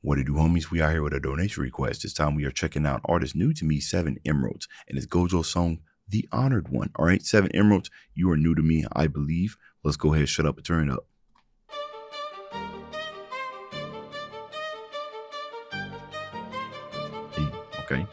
What it do, homies? We are here with a donation request. This time we are checking out artist new to me, 7 Emeralds, and it's Gojo's song, The Honored One. All right, 7 Emeralds, you are new to me, I believe. Let's go ahead, shut up and turn it up. Hey, okay.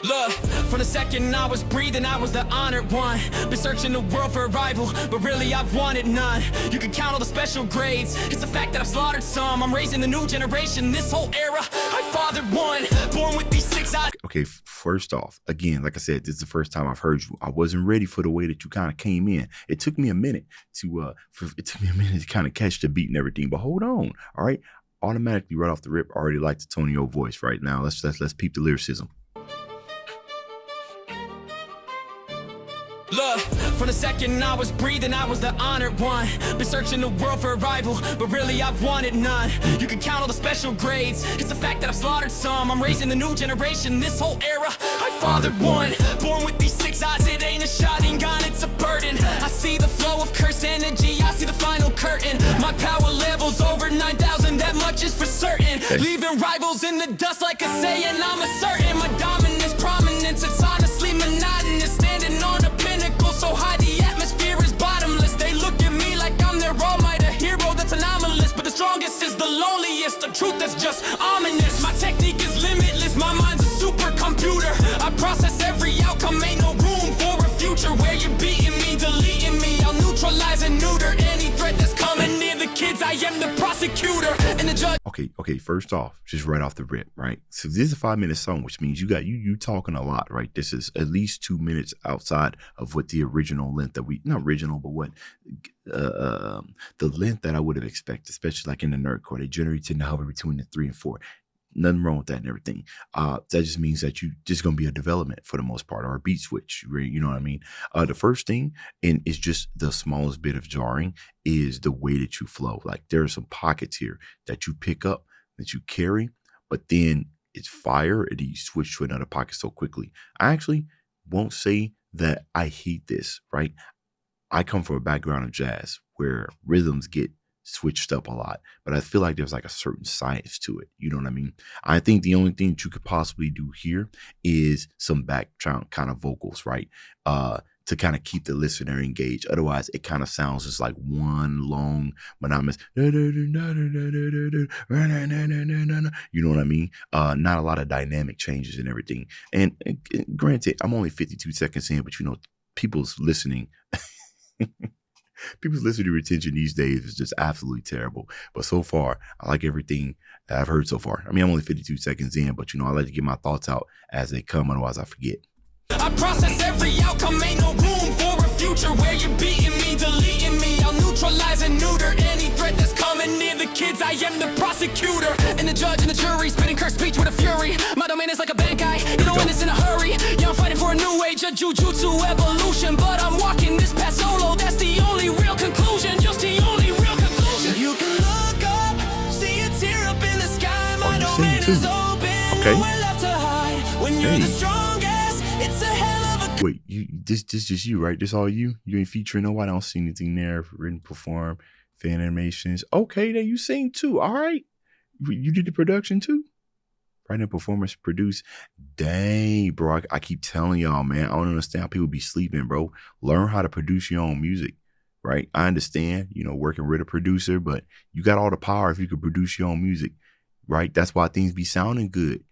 Look, from the second I was breathing, I was the honored one. Been searching the world for a rival, but really I've wanted none. You can count all the special grades, it's the fact that I've slaughtered some. I'm raising the new generation, this whole era, I fathered one. Born with these 6 eyes. Okay, first off, again, like I said, this is the first time I've heard you. I wasn't ready for the way that you kind of came in. It took me a minute to kind of catch the beat and everything, but hold on, all right? Automatically, right off the rip, I already like the tone of your voice right now. Let's peep the lyricism. Look, from the second I was breathing, I was the honored one. Been searching the world for a rival, but really I've wanted none. You can count all the special grades, it's the fact that I've slaughtered some. I'm raising the new generation, this whole era, I fathered one. Born with these 6 eyes, it ain't a shotgun, it's a burden. I see the flow of cursed energy, I see the final curtain. My power level's over 9,000, that much is for certain. Leaving rivals in the dust like a saying, I'm asserting my dominance, prominence, it's honestly monotonous. Standing on a pinnacle so high the atmosphere is bottomless. They look at me like I'm their all might, a hero that's anomalous. But the strongest is the loneliest, the truth is just ominous. My technique is limitless, my mind's a supercomputer. I process every outcome, ain't no room for a future where you're beating me, deleting me. I'll neutralize and neuter any threat that's coming near the kids. I am the prosecutor and the judge. Okay, first off, just right off the rip, right? So this is a 5-minute song, which means you talking a lot, right? This is at least 2 minutes outside of what the original length that not original, but what the length that I would have expected, especially like in the nerdcore. They generally tend to hover between the 3 and 4. Nothing wrong with that and everything. That just means that you just gonna be a development for the most part, or a beat switch. You know what I mean? The first thing, and it's just the smallest bit of jarring, is the way that you flow. Like there are some pockets here that you pick up, that you carry, but then it's fire, and then you switch to another pocket so quickly. I actually won't say that I hate this, right? I come from a background of jazz where rhythms get switched up a lot, but I feel like there's like a certain science to it. You know what I mean? I think the only thing that you could possibly do here is some background kind of vocals, right? To kind of keep the listener engaged. Otherwise, it kind of sounds just like one long monotonous. You know what I mean? Not a lot of dynamic changes and everything. And granted, I'm only 52 seconds in, but you know, people's listening. People's listening retention these days is just absolutely terrible. But so far, I like everything that I've heard so far. I mean, I'm only 52 seconds in, but you know, I like to get my thoughts out as they come, otherwise I forget. I process every outcome, ain't no room for a future where you're beating me, deleting me. I'll neutralize and neuter any threat that's coming near the kids. I am the prosecutor and the judge and the jury, spitting curse speech with a fury. My domain is like a bad guy, you don't win this in a hurry. Yeah, I'm fighting for a new age, a jujutsu evolution, but I'm walking this path solo. That's the only real conclusion, just the only real conclusion. You can look up, see a tear up in the sky. My domain is open, nowhere left to hide. When you're the strongest, it's a hell of a... Wait, this just you, right? This all you? You ain't featuring nobody? I don't see anything there. Written, perform, fan animations. Okay, then you sing too. All right. You did the production too? Writing, performance, produce. Dang, bro. I keep telling y'all, man. I don't understand how people be sleeping, bro. Learn how to produce your own music, right? I understand, you know, working with a producer, but you got all the power if you could produce your own music, right? That's why things be sounding good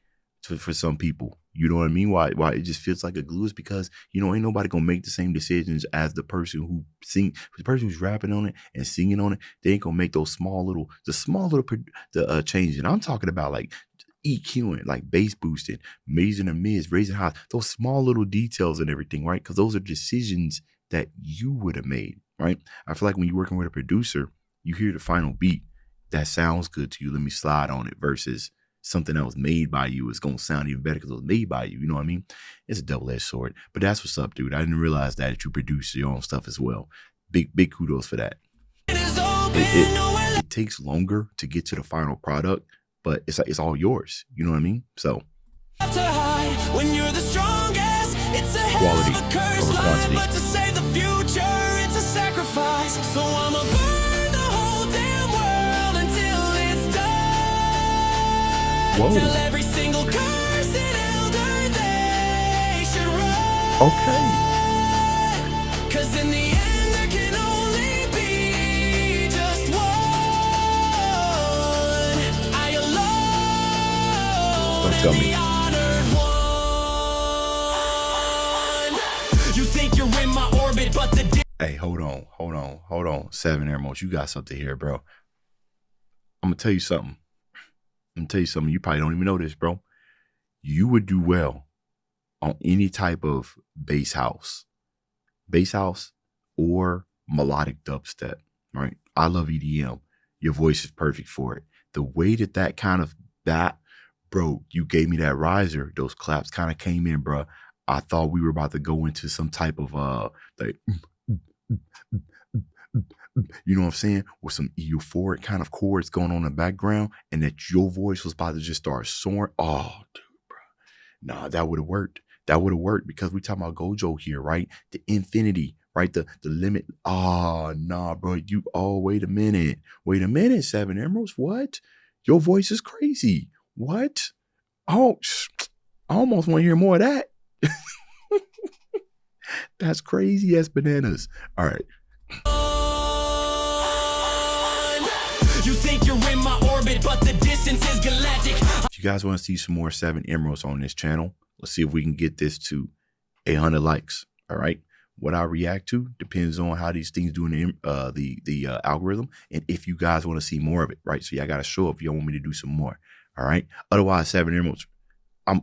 for some people. You know what I mean? Why it just feels like a glue is because, you know, ain't nobody gonna make the same decisions as the person who the person who's rapping on it and singing on it. They ain't gonna make those small little changes. And I'm talking about like EQing, like bass boosting, raising the mids, raising highs, those small little details and everything, right? Because those are decisions that you would have made, right? I feel like when you're working with a producer, you hear the final beat that sounds good to you. Let me slide on it versus something that was made by you is going to sound even better because it was made by you. You know what I mean? It's a double-edged sword. But that's what's up, dude. I didn't realize that you produce your own stuff as well. Big kudos for that. It takes longer to get to the final product, but it's all yours. You know what I mean? So when you're the strongest, it's a quality hell of a curse over quantity. line, but to save the future, it's a sacrifice. So I'ma burn the whole damn world until Whoa. Tell every single cursed elder they should run. Okay. 'Cause in the end there can only be just one. I alone Don't tell am me. the honored one. You think you're in my orbit, but the Hey, hold on. 7 Emeralds, you got something here, bro. I'm gonna tell you something. You probably don't even know this, bro. You would do well on any type of bass house or melodic dubstep, right? I love EDM. Your voice is perfect for it. The way that kind of bro, you gave me that riser. Those claps kind of came in, bro. I thought we were about to go into some type of like, you know what I'm saying, with some euphoric kind of chords going on in the background, and that your voice was about to just start soaring. Oh, dude, bro. Nah, that would have worked. Because we talking about Gojo here, right? The infinity, right? The limit. Oh, nah, bro. Wait a minute. 7 Emeralds. What? Your voice is crazy. What? Oh, I almost want to hear more of that. That's crazy as bananas. All right. You think you're in my orbit, but the distance is galactic. If you guys want to see some more 7 Emeralds on this channel, let's see if we can get this to 800 likes. All right. What I react to depends on how these things do in the algorithm, and if you guys want to see more of it, right? So y'all got to show up if y'all want me to do some more. All right. Otherwise, 7 Emeralds, I'm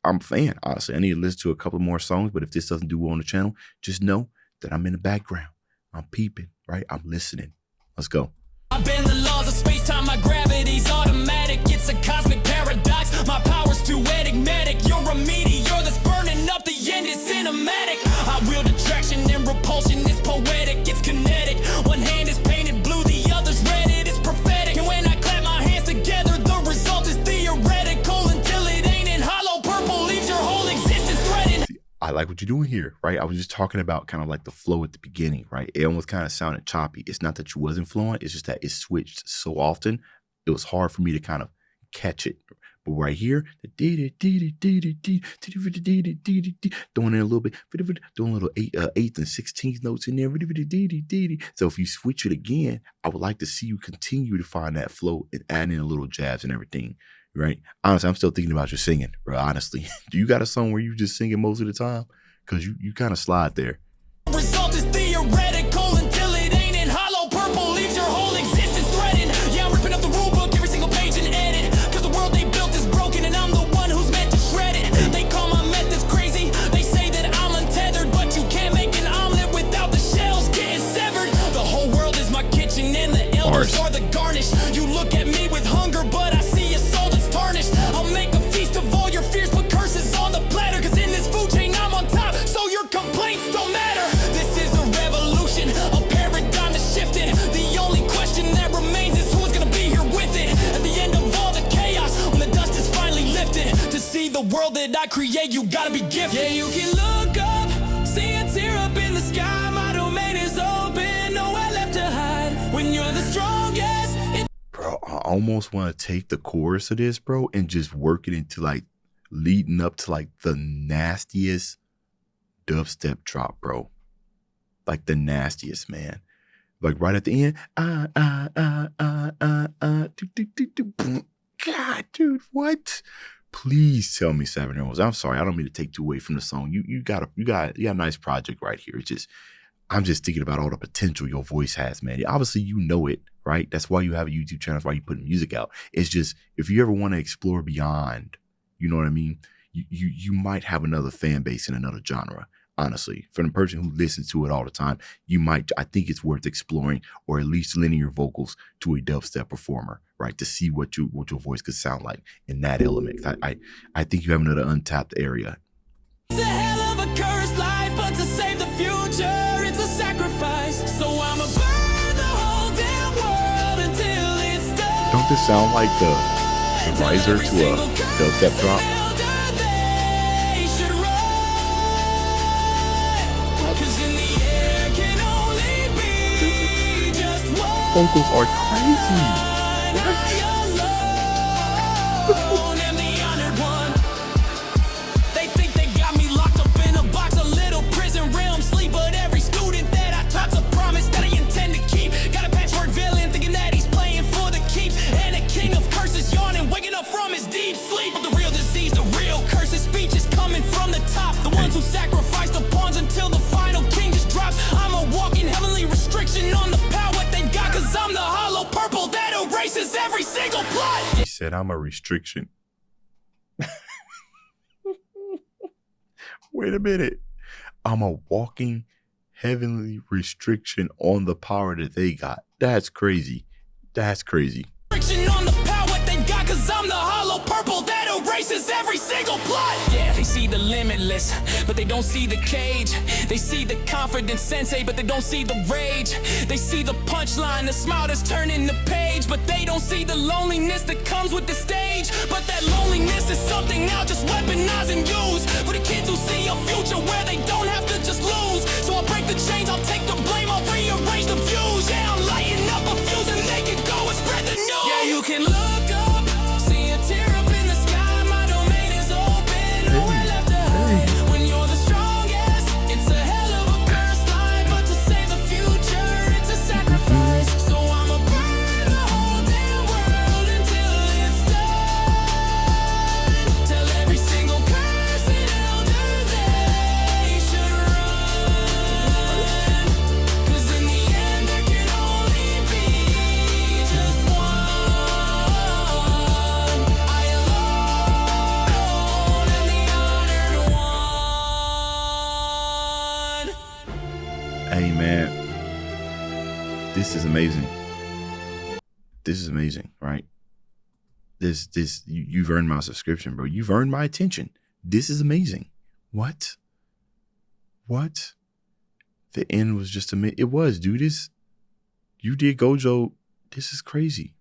a fan. Honestly, I need to listen to a couple more songs, but if this doesn't do well on the channel, just know that I'm in the background. I'm peeping, right? I'm listening. Let's go. I bend the laws of space-time, my gravity's automatic. It's a cosmic paradox, my power's too enigmatic. You're a meteor that's burning up, the end is cinematic. I wield attraction and repulsion, it's poetic, it's kinetic. One hand is painted blue, the other's red, it is prophetic. And when I clap my hands together, the result is theoretical. Until it ain't in hollow purple, leaves your whole existence threatened. I like what you're doing here, right? I was just talking about kind of like the flow at the beginning, right? It almost kind of sounded choppy. It's not that you wasn't flowing. It's just that it switched so often. It was hard for me to kind of catch it. But right here, the throwing in a little bit, doing little 8th and 16th notes in there. So if you switch it again, I would like to see you continue to find that flow and add in a little jabs and everything. Right? Honestly, I'm still thinking about your singing, bro. Honestly, do you got a song where you just singing most of the time? Because you kind of slide there. Result is theoretical until it ain't in hollow purple, leaves your whole existence threatened. Yeah, I'm ripping up the rule book, every single page and edit. Because the world they built is broken and I'm the one who's meant to shred it. They call my methods crazy. They say that I'm untethered, but you can't make an omelet without the shells getting severed. The whole world is my kitchen and the elders are the garnish. You look at me with hunger, but I see a soul that's tarnished. I'll make a feast of all your fears, but curses on the platter. Cause in this food chain I'm on top, so your complaints don't matter. This is a revolution, a paradigm that's shifted. The only question that remains is who's gonna be here with it. At the end of all the chaos, when the dust is finally lifted, to see the world that I create, you gotta be gifted. Yeah, you can look up, see a tear up in the sky. My domain is open, nowhere left to hide. When you're the strongest, Bro, I almost want to take the chorus of this, bro, and just work it into like leading up to like the nastiest dubstep drop, bro. Like the nastiest, man. Like right at the end. God, dude, what? Please tell me 7 Emeralds. I'm sorry, I don't mean to take too away from the song. You got a nice project right here. It's just, I'm just thinking about all the potential your voice has, man. Obviously, you know it, right? That's why you have a YouTube channel. That's why you put music out. It's just, if you ever want to explore beyond, you know what I mean? You might have another fan base in another genre. Honestly, for the person who listens to it all the time, I think it's worth exploring, or at least lending your vocals to a dubstep performer, right? To see what your voice could sound like in that element. I think you have another untapped area. it's a hell of a cursed life, but to save the future, it's a sacrifice. So I'ma burn the whole damn world until it's done. Don't this sound like the riser to a dubstep drop? Vocals are crazy. What? erases every single plot. He said, I'm a restriction. Wait a minute. I'm a walking heavenly restriction on the power that they got. That's crazy. That's crazy. Restriction on the power they got, cause I'm the hollow purple that erases every single plot. Yeah, they see the limitless, but they don't see the cage. They see the confident sensei, but they don't see the rage. They see the punchline, the smile that's turning the page, but they don't see the loneliness that comes with the stage. But that loneliness is something now just weaponize and use for the kids who see a future where they don't have to just lose. So I'll break the chains, I'll take the blame, I'll rearrange the views. Yeah, I'm lighting up a fuse and they can go and spread the news. Yeah, you can look up, see a tear up in the sky. My domain is open, nowhere left to hide. When you're the strongest, it's a hell of a cursed life, but to save the future, it's a sacrifice. So I'ma burn the whole damn world until it's done. Tell every single person elder they should run. Cause in the end there can only be just one. I alone am the honored one. Hey, man. This is amazing. This is amazing, right? You've earned my subscription, bro. You've earned my attention. This is amazing. What? The end was just amazing. It was, dude. You did Gojo. This is crazy.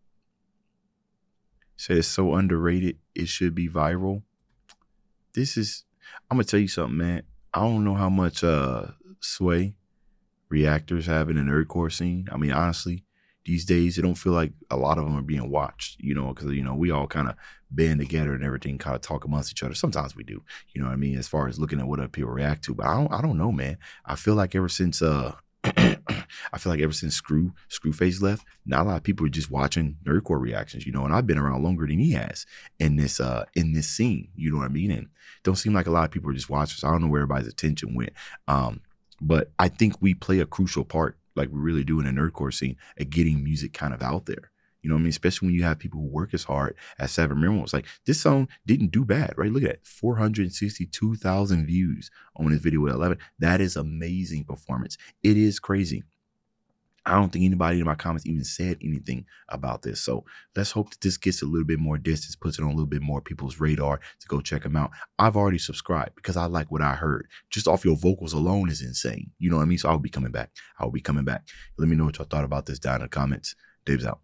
Said it's so underrated. It should be viral. I'm gonna tell you something, man. I don't know how much sway reactors have in the nerdcore scene. I mean, honestly, these days it don't feel like a lot of them are being watched, because we all kind of band together and everything, kind of talk amongst each other. Sometimes we do, you know what I mean, as far as looking at what other people react to. But I don't know, man. I feel like ever since Screwface left, not a lot of people are just watching nerdcore reactions, and I've been around longer than he has in this scene, you know what I mean? And don't seem like a lot of people are just watching. So I don't know where everybody's attention went. But I think we play a crucial part, like we really do in the nerdcore scene, at getting music kind of out there. You know what I mean? Especially when you have people who work as hard as Seven Mirrors. Like, this song didn't do bad, right? Look at that, 462,000 views on this video at 11. That is amazing performance. It is crazy. I don't think anybody in my comments even said anything about this. So let's hope that this gets a little bit more distance, puts it on a little bit more people's radar to go check them out. I've already subscribed because I like what I heard. Just off your vocals alone is insane. You know what I mean? So I'll be coming back. Let me know what y'all thought about this down in the comments. Dave's out.